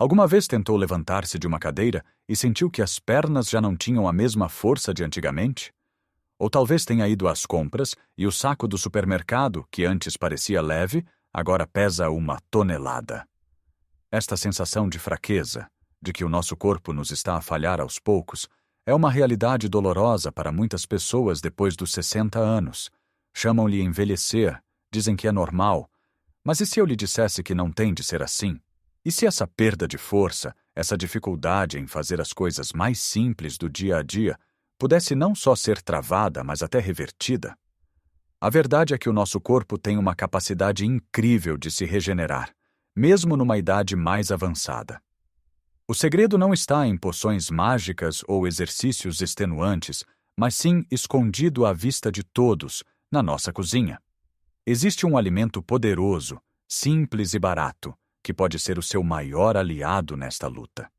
Alguma vez tentou levantar-se de uma cadeira e sentiu que as pernas já não tinham a mesma força de antigamente? Ou talvez tenha ido às compras e o saco do supermercado, que antes parecia leve, agora pesa 1 tonelada. Esta sensação de fraqueza, de que o nosso corpo nos está a falhar aos poucos, é uma realidade dolorosa para muitas pessoas depois dos 60 anos. Chamam-lhe envelhecer, dizem que é normal. Mas e se eu lhe dissesse que não tem de ser assim? E se essa perda de força, essa dificuldade em fazer as coisas mais simples do dia a dia, pudesse não só ser travada, mas até revertida? A verdade é que o nosso corpo tem uma capacidade incrível de se regenerar, mesmo numa idade mais avançada. O segredo não está em poções mágicas ou exercícios extenuantes, mas sim escondido à vista de todos, na nossa cozinha. Existe um alimento poderoso, simples e barato, que pode ser o seu maior aliado nesta luta.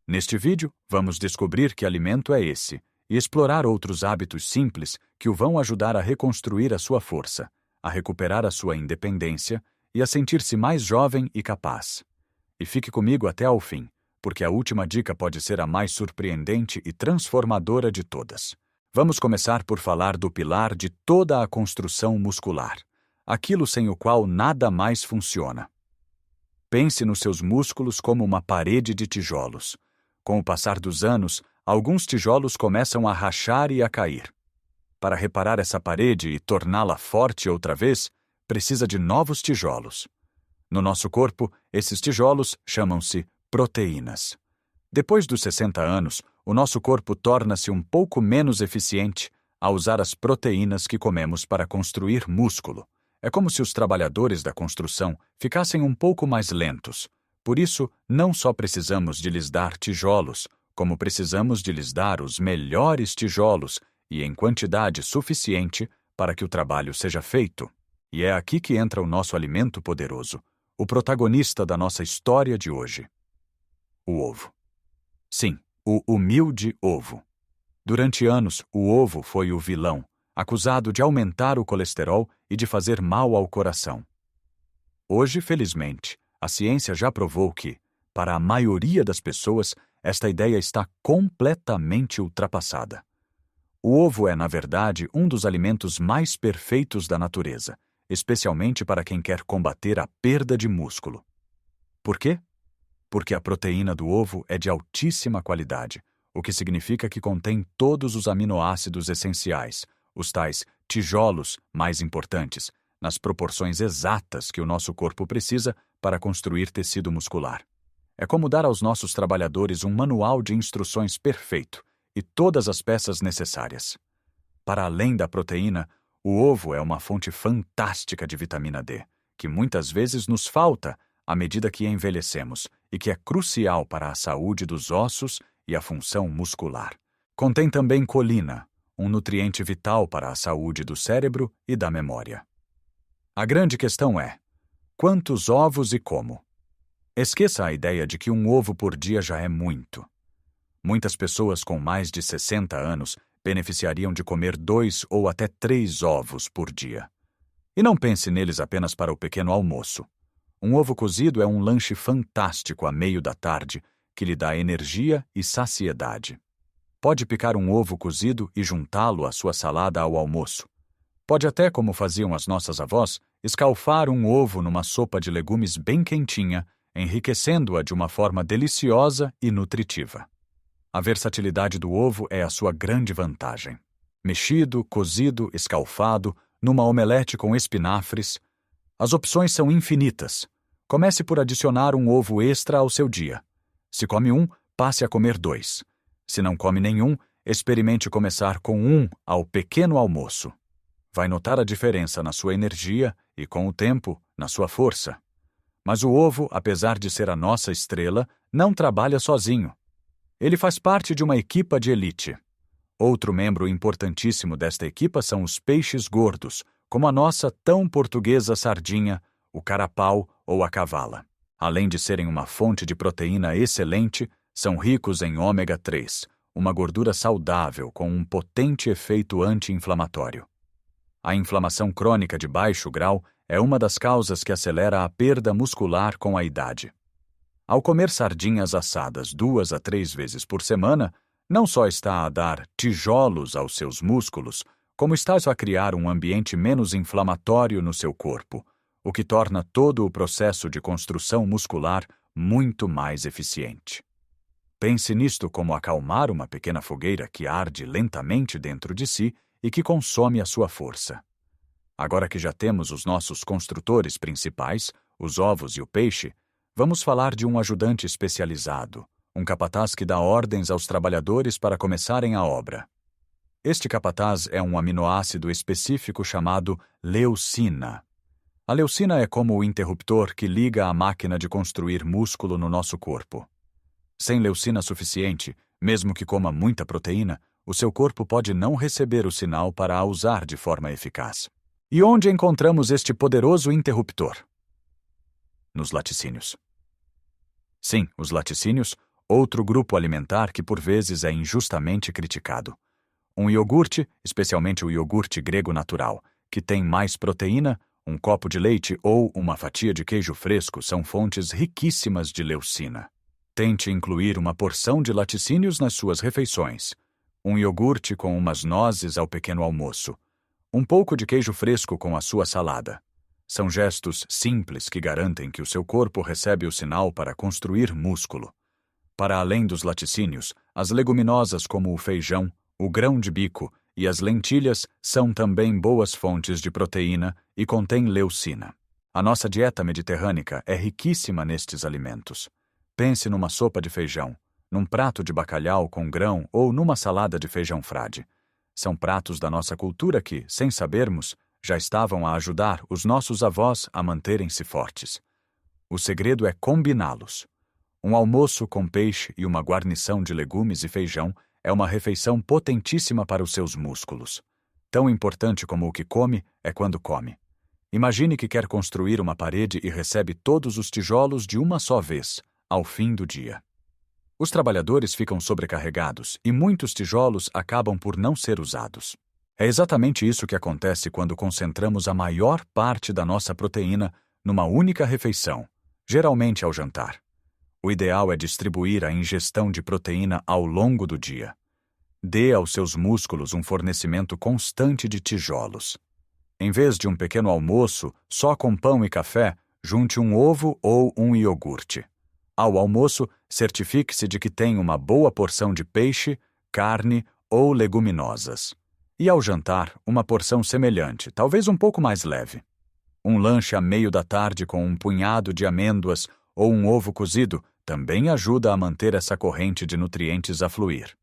Neste vídeo, vamos descobrir que alimento é esse e explorar outros hábitos simples que o vão ajudar a reconstruir a sua força, a recuperar a sua independência e a sentir-se mais jovem e capaz. E fique comigo até ao fim, porque a última dica pode ser a mais surpreendente e transformadora de todas. Vamos começar por falar do pilar de toda a construção muscular, aquilo sem o qual nada mais funciona. Pense nos seus músculos como uma parede de tijolos. Com o passar dos anos, alguns tijolos começam a rachar e a cair. Para reparar essa parede e torná-la forte outra vez, precisa de novos tijolos. No nosso corpo, esses tijolos chamam-se proteínas. Depois dos 60 anos, o nosso corpo torna-se um pouco menos eficiente a usar as proteínas que comemos para construir músculo. É como se os trabalhadores da construção ficassem um pouco mais lentos. Por isso, não só precisamos de lhes dar tijolos, como precisamos de lhes dar os melhores tijolos e em quantidade suficiente para que o trabalho seja feito. E é aqui que entra o nosso alimento poderoso, o protagonista da nossa história de hoje. O ovo. Sim, o humilde ovo. Durante anos, o ovo foi o vilão, acusado de aumentar o colesterol e de fazer mal ao coração. Hoje, felizmente, a ciência já provou que, para a maioria das pessoas, esta ideia está completamente ultrapassada. O ovo é, na verdade, um dos alimentos mais perfeitos da natureza, especialmente para quem quer combater a perda de músculo. Por quê? Porque a proteína do ovo é de altíssima qualidade, o que significa que contém todos os aminoácidos essenciais, os tais tijolos mais importantes, nas proporções exatas que o nosso corpo precisa para construir tecido muscular. É como dar aos nossos trabalhadores um manual de instruções perfeito e todas as peças necessárias. Para além da proteína, o ovo é uma fonte fantástica de vitamina D, que muitas vezes nos falta à medida que envelhecemos e que é crucial para a saúde dos ossos e a função muscular. Contém também colina, um nutriente vital para a saúde do cérebro e da memória. A grande questão é: quantos ovos e como? Esqueça a ideia de que um ovo por dia já é muito. Muitas pessoas com mais de 60 anos beneficiariam de comer 2 ou até 3 ovos por dia. E não pense neles apenas para o pequeno almoço. Um ovo cozido é um lanche fantástico à meio da tarde, que lhe dá energia e saciedade. Pode picar um ovo cozido e juntá-lo à sua salada ao almoço. Pode até, como faziam as nossas avós, escalfar um ovo numa sopa de legumes bem quentinha, enriquecendo-a de uma forma deliciosa e nutritiva. A versatilidade do ovo é a sua grande vantagem. Mexido, cozido, escalfado, numa omelete com espinafres. As opções são infinitas. Comece por adicionar um ovo extra ao seu dia. Se come um, passe a comer 2. Se não come nenhum, experimente começar com 1 ao pequeno almoço. Vai notar a diferença na sua energia e, com o tempo, na sua força. Mas o ovo, apesar de ser a nossa estrela, não trabalha sozinho. Ele faz parte de uma equipa de elite. Outro membro importantíssimo desta equipa são os peixes gordos, como a nossa tão portuguesa sardinha, o carapau ou a cavala. Além de serem uma fonte de proteína excelente, são ricos em ômega 3, uma gordura saudável com um potente efeito anti-inflamatório. A inflamação crônica de baixo grau é uma das causas que acelera a perda muscular com a idade. Ao comer sardinhas assadas 2 a 3 vezes por semana, não só está a dar tijolos aos seus músculos, como estás a criar um ambiente menos inflamatório no seu corpo, o que torna todo o processo de construção muscular muito mais eficiente. Pense nisto como acalmar uma pequena fogueira que arde lentamente dentro de si e que consome a sua força. Agora que já temos os nossos construtores principais, os ovos e o peixe, vamos falar de um ajudante especializado, um capataz que dá ordens aos trabalhadores para começarem a obra. Este capataz é um aminoácido específico chamado leucina. A leucina é como o interruptor que liga a máquina de construir músculo no nosso corpo. Sem leucina suficiente, mesmo que coma muita proteína, o seu corpo pode não receber o sinal para a usar de forma eficaz. E onde encontramos este poderoso interruptor? Nos laticínios. Sim, os laticínios, outro grupo alimentar que por vezes é injustamente criticado. Um iogurte, especialmente o iogurte grego natural, que tem mais proteína, um copo de leite ou uma fatia de queijo fresco são fontes riquíssimas de leucina. Tente incluir uma porção de laticínios nas suas refeições. Um iogurte com umas nozes ao pequeno almoço. Um pouco de queijo fresco com a sua salada. São gestos simples que garantem que o seu corpo recebe o sinal para construir músculo. Para além dos laticínios, as leguminosas como o feijão, o grão de bico e as lentilhas são também boas fontes de proteína e contêm leucina. A nossa dieta mediterrânica é riquíssima nestes alimentos. Pense numa sopa de feijão, num prato de bacalhau com grão ou numa salada de feijão frade. São pratos da nossa cultura que, sem sabermos, já estavam a ajudar os nossos avós a manterem-se fortes. O segredo é combiná-los. Um almoço com peixe e uma guarnição de legumes e feijão é uma refeição potentíssima para os seus músculos. Tão importante como o que come é quando come. Imagine que quer construir uma parede e recebe todos os tijolos de uma só vez, ao fim do dia. Os trabalhadores ficam sobrecarregados e muitos tijolos acabam por não ser usados. É exatamente isso que acontece quando concentramos a maior parte da nossa proteína numa única refeição, geralmente ao jantar. O ideal é distribuir a ingestão de proteína ao longo do dia. Dê aos seus músculos um fornecimento constante de tijolos. Em vez de um pequeno almoço só com pão e café, junte um ovo ou um iogurte. Ao almoço, certifique-se de que tem uma boa porção de peixe, carne ou leguminosas. E ao jantar, uma porção semelhante, talvez um pouco mais leve. Um lanche a meio da tarde com um punhado de amêndoas ou um ovo cozido também ajuda a manter essa corrente de nutrientes a fluir.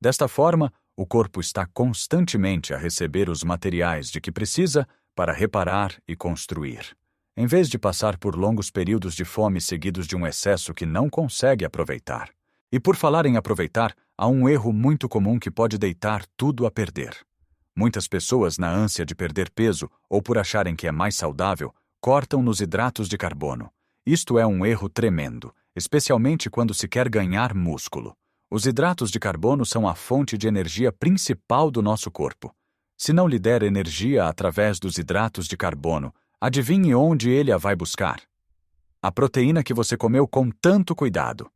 Desta forma, o corpo está constantemente a receber os materiais de que precisa para reparar e construir, em vez de passar por longos períodos de fome seguidos de um excesso que não consegue aproveitar. E por falar em aproveitar, há um erro muito comum que pode deitar tudo a perder. Muitas pessoas, na ânsia de perder peso ou por acharem que é mais saudável, cortam nos hidratos de carbono. Isto é um erro tremendo, especialmente quando se quer ganhar músculo. Os hidratos de carbono são a fonte de energia principal do nosso corpo. Se não lhe der energia através dos hidratos de carbono, adivinhe onde ele a vai buscar? A proteína que você comeu com tanto cuidado.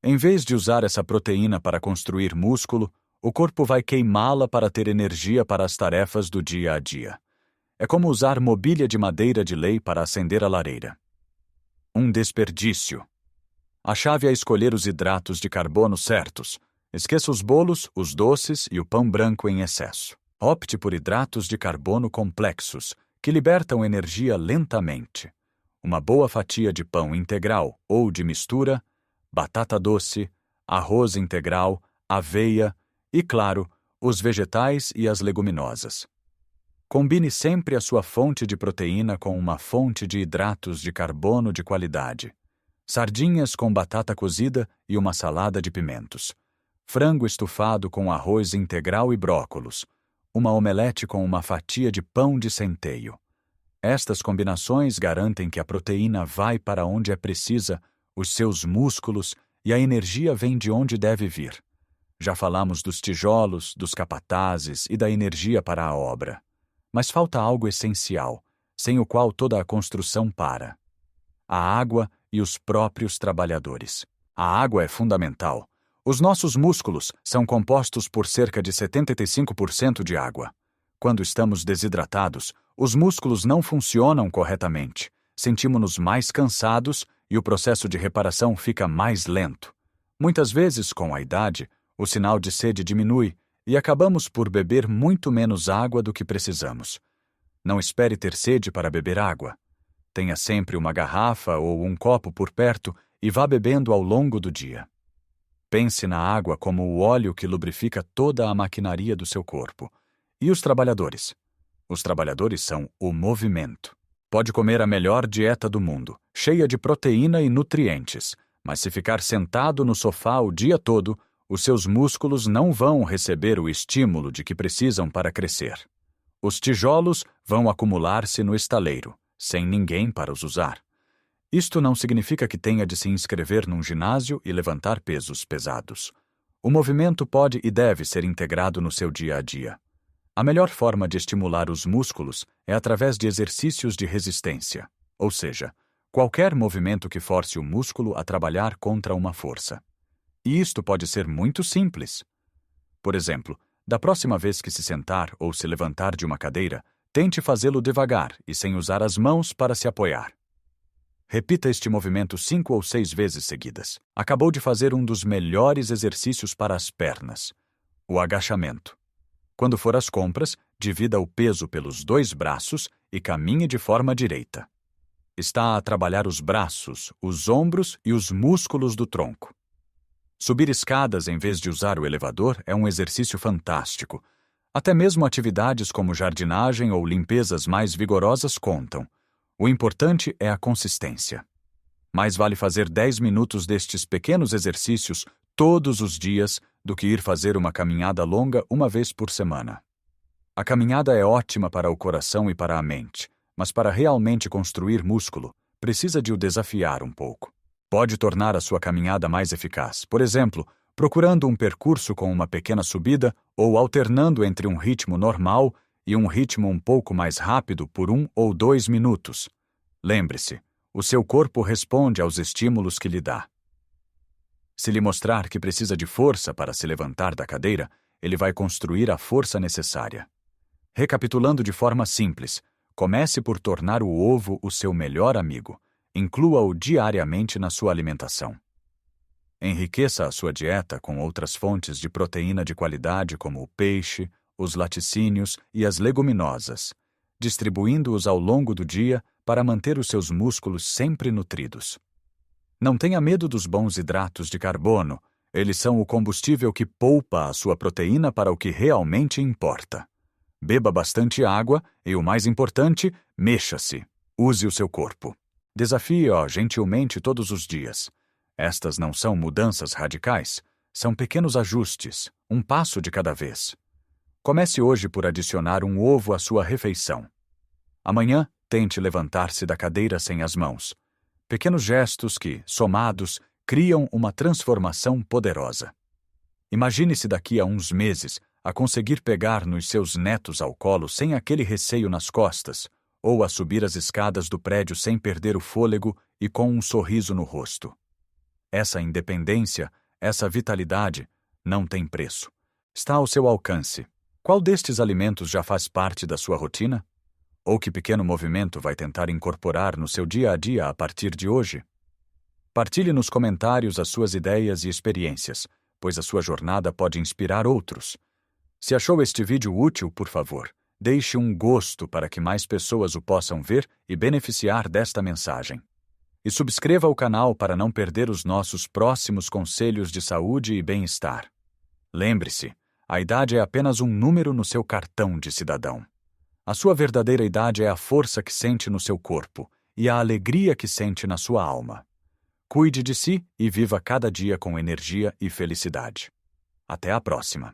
Em vez de usar essa proteína para construir músculo, o corpo vai queimá-la para ter energia para as tarefas do dia a dia. É como usar mobília de madeira de lei para acender a lareira. Um desperdício. A chave é escolher os hidratos de carbono certos. Esqueça os bolos, os doces e o pão branco em excesso. Opte por hidratos de carbono complexos, que libertam energia lentamente. Uma boa fatia de pão integral ou de mistura, batata doce, arroz integral, aveia e, claro, os vegetais e as leguminosas. Combine sempre a sua fonte de proteína com uma fonte de hidratos de carbono de qualidade. Sardinhas com batata cozida e uma salada de pimentos. Frango estufado com arroz integral e brócolos. Uma omelete com uma fatia de pão de centeio. Estas combinações garantem que a proteína vai para onde é precisa, os seus músculos, e a energia vem de onde deve vir. Já falamos dos tijolos, dos capatazes e da energia para a obra. Mas falta algo essencial, sem o qual toda a construção para. A água e os próprios trabalhadores. A água é fundamental. Os nossos músculos são compostos por cerca de 75% de água. Quando estamos desidratados, os músculos não funcionam corretamente, sentimos-nos mais cansados e o processo de reparação fica mais lento. Muitas vezes, com a idade, o sinal de sede diminui e acabamos por beber muito menos água do que precisamos. Não espere ter sede para beber água. Tenha sempre uma garrafa ou um copo por perto e vá bebendo ao longo do dia. Pense na água como o óleo que lubrifica toda a maquinaria do seu corpo. E os trabalhadores? Os trabalhadores são o movimento. Pode comer a melhor dieta do mundo, cheia de proteína e nutrientes, mas se ficar sentado no sofá o dia todo, os seus músculos não vão receber o estímulo de que precisam para crescer. Os tijolos vão acumular-se no estaleiro, sem ninguém para os usar. Isto não significa que tenha de se inscrever num ginásio e levantar pesos pesados. O movimento pode e deve ser integrado no seu dia a dia. A melhor forma de estimular os músculos é através de exercícios de resistência, ou seja, qualquer movimento que force o músculo a trabalhar contra uma força. E isto pode ser muito simples. Por exemplo, da próxima vez que se sentar ou se levantar de uma cadeira, tente fazê-lo devagar e sem usar as mãos para se apoiar. Repita este movimento 5 ou 6 vezes seguidas. Acabou de fazer um dos melhores exercícios para as pernas, o agachamento. Quando for às compras, divida o peso pelos 2 braços e caminhe de forma direita. Está a trabalhar os braços, os ombros e os músculos do tronco. Subir escadas em vez de usar o elevador é um exercício fantástico. Até mesmo atividades como jardinagem ou limpezas mais vigorosas contam. O importante é a consistência. Mais vale fazer 10 minutos destes pequenos exercícios todos os dias do que ir fazer uma caminhada longa uma vez por semana. A caminhada é ótima para o coração e para a mente, mas para realmente construir músculo, precisa de o desafiar um pouco. Pode tornar a sua caminhada mais eficaz, por exemplo, procurando um percurso com uma pequena subida ou alternando entre um ritmo normal e um ritmo um pouco mais rápido por 1 ou 2 minutos. Lembre-se, o seu corpo responde aos estímulos que lhe dá. Se lhe mostrar que precisa de força para se levantar da cadeira, ele vai construir a força necessária. Recapitulando de forma simples, comece por tornar o ovo o seu melhor amigo. Inclua-o diariamente na sua alimentação. Enriqueça a sua dieta com outras fontes de proteína de qualidade como o peixe, os laticínios e as leguminosas, distribuindo-os ao longo do dia para manter os seus músculos sempre nutridos. Não tenha medo dos bons hidratos de carbono, eles são o combustível que poupa a sua proteína para o que realmente importa. Beba bastante água e, o mais importante, mexa-se. Use o seu corpo. Desafie-o gentilmente todos os dias. Estas não são mudanças radicais, são pequenos ajustes, um passo de cada vez. Comece hoje por adicionar um ovo à sua refeição. Amanhã, tente levantar-se da cadeira sem as mãos. Pequenos gestos que, somados, criam uma transformação poderosa. Imagine-se daqui a uns meses a conseguir pegar nos seus netos ao colo sem aquele receio nas costas, ou a subir as escadas do prédio sem perder o fôlego e com um sorriso no rosto. Essa independência, essa vitalidade, não tem preço. Está ao seu alcance. Qual destes alimentos já faz parte da sua rotina? Ou que pequeno movimento vai tentar incorporar no seu dia a dia a partir de hoje? Partilhe nos comentários as suas ideias e experiências, pois a sua jornada pode inspirar outros. Se achou este vídeo útil, por favor, deixe um gosto para que mais pessoas o possam ver e beneficiar desta mensagem. E subscreva o canal para não perder os nossos próximos conselhos de saúde e bem-estar. Lembre-se, a idade é apenas um número no seu cartão de cidadão. A sua verdadeira idade é a força que sente no seu corpo e a alegria que sente na sua alma. Cuide de si e viva cada dia com energia e felicidade. Até a próxima!